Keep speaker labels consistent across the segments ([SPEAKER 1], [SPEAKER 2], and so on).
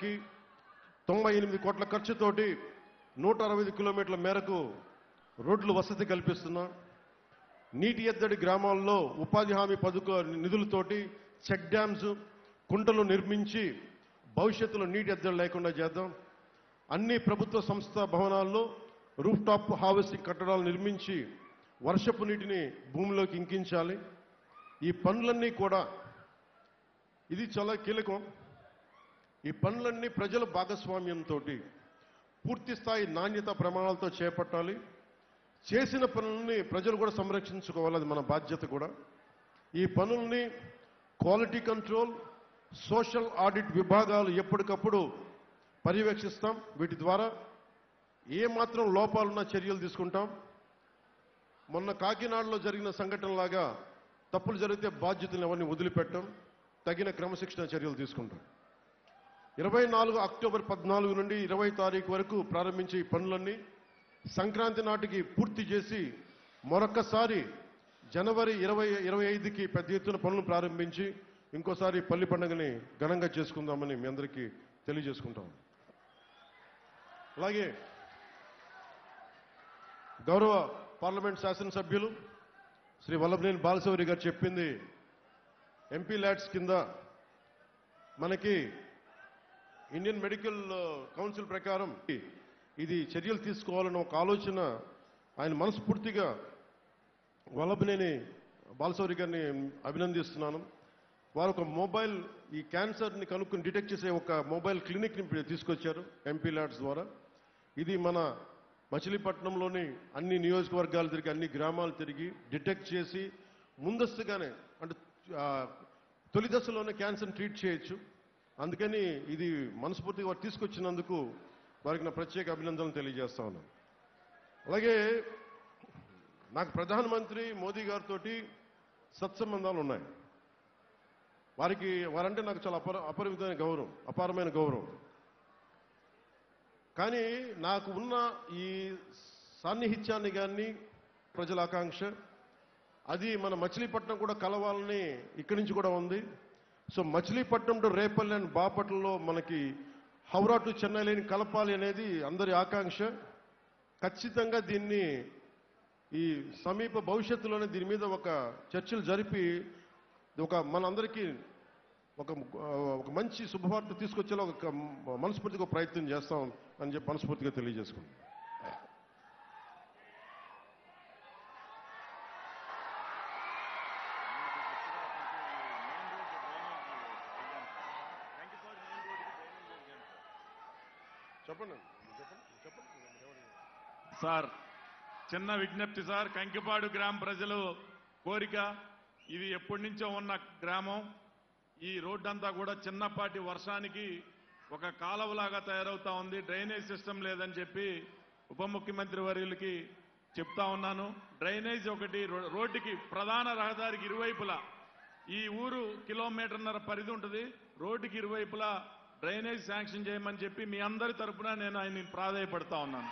[SPEAKER 1] కి 98 కోట్ల ఖర్చుతోటి 165 కిలోమీటర్ల మేరకు రోడ్లు వసతి కల్పిస్తున్నాం. నీటి ఎద్దడి గ్రామాల్లో ఉపాధి హామీ పథకం నిధులతోటి చెక్ డ్యామ్స్ కుంటలు నిర్మించి భవిష్యత్తులో నీటి ఎద్దడి లేకుండా చేద్దాం. అన్ని ప్రభుత్వ సంస్థ భవనాల్లో రూఫ్ టాప్ హార్వెస్టింగ్ కట్టడాలు నిర్మించి వర్షపు నీటిని భూమిలోకి ఇంకించాలి. ఈ పనులన్నీ కూడా ఇది చాలా కీలకం. ఈ పనులన్నీ ప్రజల భాగస్వామ్యంతో పూర్తి స్థాయి నాణ్యత ప్రమాణాలతో చేపట్టాలి. చేసిన పనుల్ని ప్రజలు కూడా సంరక్షించుకోవాలి, అది మన బాధ్యత కూడా. ఈ పనుల్ని క్వాలిటీ కంట్రోల్, సోషల్ ఆడిట్ విభాగాలు ఎప్పటికప్పుడు పర్యవేక్షిస్తాం. వీటి ద్వారా ఏమాత్రం లోపాలున్న చర్యలు తీసుకుంటాం. మొన్న కాకినాడలో జరిగిన సంఘటనలాగా తప్పులు జరిగితే బాధ్యతలను ఎవరిని వదిలిపెట్టం, తగిన క్రమశిక్షణ చర్యలు తీసుకుంటాం. 24 అక్టోబర్ 14 నుండి 20 తారీఖు వరకు ప్రారంభించే ఈ పనులన్నీ సంక్రాంతి నాటికి పూర్తి చేసి మరొక్కసారి జనవరి 25కి పెద్ద ఎత్తున పనులు ప్రారంభించి ఇంకోసారి పల్లి పండుగని ఘనంగా చేసుకుందామని మీ అందరికీ తెలియజేసుకుంటాం. అలాగే గౌరవ పార్లమెంట్ శాసనసభ్యులు శ్రీ వల్లభనేని బాలశౌరి గారు చెప్పింది, ఎంపీ ల్యాడ్స్ కింద మనకి ఇండియన్ మెడికల్ కౌన్సిల్ ప్రకారం ఇది చర్యలు తీసుకోవాలన్న ఒక ఆలోచన ఆయన మనస్ఫూర్తిగా వల్లభనేని బాలశౌరి గారిని అభినందిస్తున్నాను. వారు ఒక మొబైల్ ఈ క్యాన్సర్ని కనుక్కొని డిటెక్ట్ చేసే ఒక మొబైల్ క్లినిక్ని తీసుకొచ్చారు ఎంపీ ల్యాడ్స్ ద్వారా. ఇది మన మచిలీపట్నంలోని అన్ని నియోజకవర్గాలు తిరిగి అన్ని గ్రామాలు తిరిగి డిటెక్ట్ చేసి ముందస్తుగానే అంటే తొలి దశలోనే క్యాన్సర్ని ట్రీట్ చేయొచ్చు. అందుకని ఇది మనస్ఫూర్తిగా వారు తీసుకొచ్చినందుకు వారికి నా ప్రత్యేక అభినందనలు తెలియజేస్తా ఉన్నాను. అలాగే నాకు ప్రధానమంత్రి మోదీ గారితో సత్సంబంధాలు ఉన్నాయి. వారంటే నాకు చాలా అపరిమితమైన గౌరవం, అపారమైన గౌరవం. కానీ నాకు ఉన్న ఈ సాన్నిహిత్యాన్ని కానీ ప్రజల ఆకాంక్ష అది మన మచిలీపట్నం కూడా కలవాలని ఇక్కడి నుంచి కూడా ఉంది. So Machilipatnam to Repalle and బాపట్లలో మనకి హౌరా టు చెన్నై లైన్ కలపాలి అనేది అందరి ఆకాంక్ష. ఖచ్చితంగా దీన్ని ఈ సమీప భవిష్యత్తులోనే దీని మీద ఒక చర్చలు జరిపి మనందరికీ ఒక మంచి శుభవార్త తీసుకొచ్చేలా ఒక మనస్ఫూర్తిగా ప్రయత్నం చేస్తాం అని చెప్పి మనస్ఫూర్తిగా తెలియజేసుకుంటాం. చెప్పండి.
[SPEAKER 2] సార్ చిన్న విజ్ఞప్తి సార్, కంకిపాడు గ్రామ ప్రజలు కోరిక, ఇది ఎప్పటి నుంచో ఉన్న గ్రామం. ఈ రోడ్డు అంతా కూడా చిన్నపాటి వర్షానికి ఒక కాలువలాగా తయారవుతా ఉంది. డ్రైనేజ్ సిస్టమ్ లేదని చెప్పి ఉప ముఖ్యమంత్రి వర్యులకి చెప్తా ఉన్నాను. డ్రైనేజ్ ఒకటి రోడ్డుకి ప్రధాన రహదారికి ఇరువైపులా, ఈ ఊరు 1.5 కిలోమీటర్ల పరిధి ఉంటుంది, రోడ్డుకి ఇరువైపులా డ్రైనేజ్ శాంక్షన్ చేయమని చెప్పి మీ అందరి తరఫున నేను ఆయన్ని ప్రాధాయపడతా ఉన్నాను.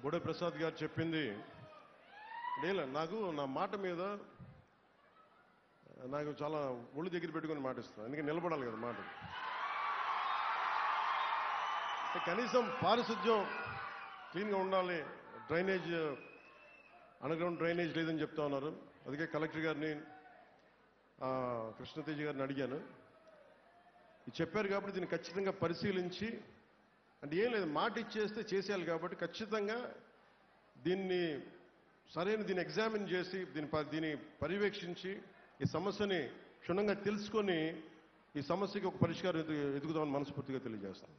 [SPEAKER 1] బొడే ప్రసాద్ గారు చెప్పింది నాకు నా మాట మీద నాకు చాలా ఒళ్ళు దగ్గర పెట్టుకుని మాటిస్తాను. అందుకే నిలబడాలి కదా మాట. కనీసం పారిశుద్ధ్యం క్లీన్గా ఉండాలి. డ్రైనేజ్ అండర్గ్రౌండ్ డ్రైనేజ్ లేదని చెప్తా ఉన్నారు. అందుకే కలెక్టర్ గారిని కృష్ణతేజ గారిని అడిగాను. ఇది చెప్పారు కాబట్టి దీన్ని ఖచ్చితంగా పరిశీలించి, అంటే ఏం లేదు మాట ఇచ్చేస్తే చేసేయాలి కాబట్టి ఖచ్చితంగా దీన్ని ఎగ్జామిన్ చేసి దీన్ని పర్యవేక్షించి ఈ సమస్యని క్షుణ్ణంగా తెలుసుకొని ఈ సమస్యకి ఒక పరిష్కారం ఎదుగుదామని మనస్ఫూర్తిగా తెలియజేస్తాను.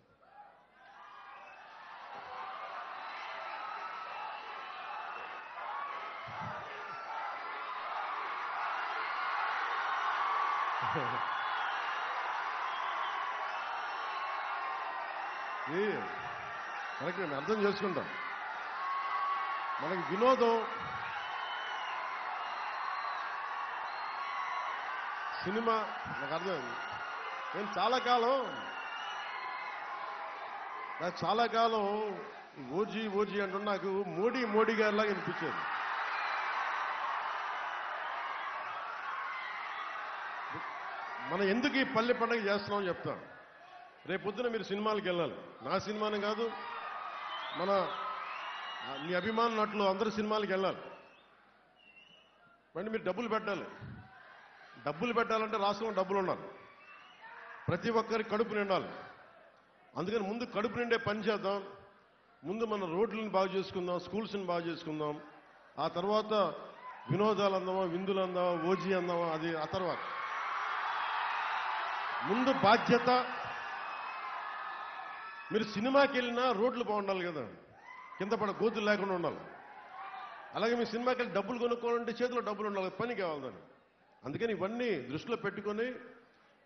[SPEAKER 1] కరెక్ట్, మేము అర్థం చేసుకుంటాం. మనకి వినోదం, సినిమా నాకు అర్థమైంది. నేను చాలా కాలం ఓజీ అంటూ నాకు మోడీ గారిలాగా అనిపించేది. మనం ఎందుకు ఈ పల్లె పండుగ చేస్తున్నామని చెప్తాను. రేపొద్దున మీరు సినిమాలకు వెళ్ళాలి. నా సినిమాని కాదు, మన మీ అభిమాన నటులు అందరి సినిమాలకు వెళ్ళాలి. మరి మీరు డబ్బులు పెట్టాలి. డబ్బులు పెట్టాలంటే రాష్ట్రంలో డబ్బులు ఉండాలి. ప్రతి ఒక్కరికి కడుపు నిండాలి. అందుకని ముందు కడుపు నిండే పని చేద్దాం. ముందు మన రోడ్లను బాగు చేసుకుందాం, స్కూల్స్ని బాగు చేసుకుందాం. ఆ తర్వాత వినోదాలు అందామా, విందులు అందామా, ఓజీ అందామా, అది ఆ తర్వాత. ముందు బాధ్యత. మీరు సినిమాకి వెళ్ళినా రోడ్లు బాగుండాలి కదా, కింద పడ గోతులు లేకుండా ఉండాలి. అలాగే మీ సినిమాకి వెళ్ళి డబ్బులు కొనుక్కోవాలంటే చేతిలో డబ్బులు ఉండాలి, పని కావాలి దాన్ని. అందుకని ఇవన్నీ దృష్టిలో పెట్టుకొని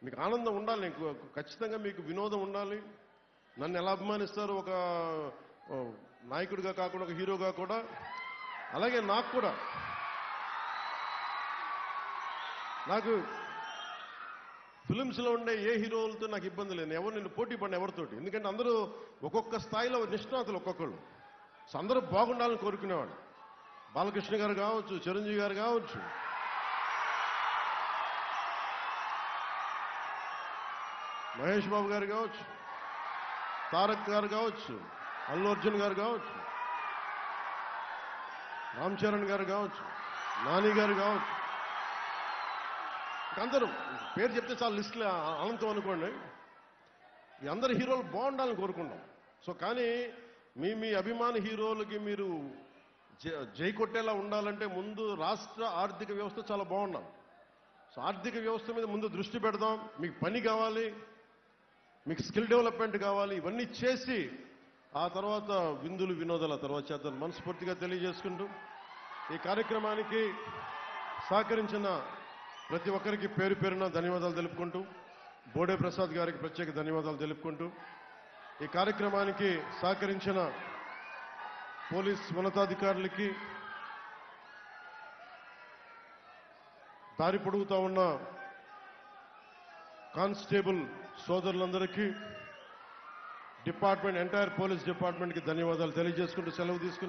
[SPEAKER 1] మీకు ఆనందం ఉండాలి. నీకు ఖచ్చితంగా మీకు వినోదం ఉండాలి. నన్ను ఎలా అభిమానిస్తారు ఒక నాయకుడిగా కాకుండా, ఒక హీరోగా కూడా, అలాగే నాకు ఫిలిమ్స్లో ఉండే ఏ హీరోలతో నాకు ఇబ్బంది లేదు. ఎవరు నిన్ను పోటీ పడిన ఎవరితోటి, ఎందుకంటే అందరూ ఒక్కొక్క స్థాయిలో నిష్ణాతులు ఒక్కొక్కళ్ళు. సో అందరూ బాగుండాలని కోరుకునేవాడు. బాలకృష్ణ గారు కావచ్చు, చిరంజీవి గారు కావచ్చు, మహేష్ బాబు గారు కావచ్చు, తారక్ గారు కావచ్చు, అల్లు అర్జున్ గారు కావచ్చు, రామ్ చరణ్ గారు కావచ్చు, నాని గారు కావచ్చు, అందరూ పేరు చెప్తే చాలా లిస్టులు అనంతం అనుకోండి. ఈ అందరు హీరోలు బాగుండాలని కోరుకుంటాం. సో కానీ మీ అభిమాన హీరోలకి మీరు జై కొట్టేలా ఉండాలంటే ముందు రాష్ట్ర ఆర్థిక వ్యవస్థ చాలా బాగుండాలి. సో ఆర్థిక వ్యవస్థ మీద ముందు దృష్టి పెడదాం. మీకు పని కావాలి, మీకు స్కిల్ డెవలప్మెంట్ కావాలి. ఇవన్నీ చేసి ఆ తర్వాత విందులు వినోదాల తర్వాత చేద్దాం మనస్ఫూర్తిగా తెలియజేసుకుంటూ, ఈ కార్యక్రమానికి సహకరించిన ప్రతి ఒక్కరికి పేరు పేరున ధన్యవాదాలు తెలుపుకుంటూ, బోడే ప్రసాద్ గారికి ప్రత్యేక ధన్యవాదాలు తెలుపుకుంటూ, ఈ కార్యక్రమానికి సహకరించిన పోలీస్ ఉన్నతాధికారులకి, దారి పొడుగుతా ఉన్న కానిస్టేబుల్ సోదరులందరికీ, ఎంటైర్ పోలీస్ డిపార్ట్మెంట్కి ధన్యవాదాలు తెలియజేసుకుంటూ సెలవు తీసుకుంటూ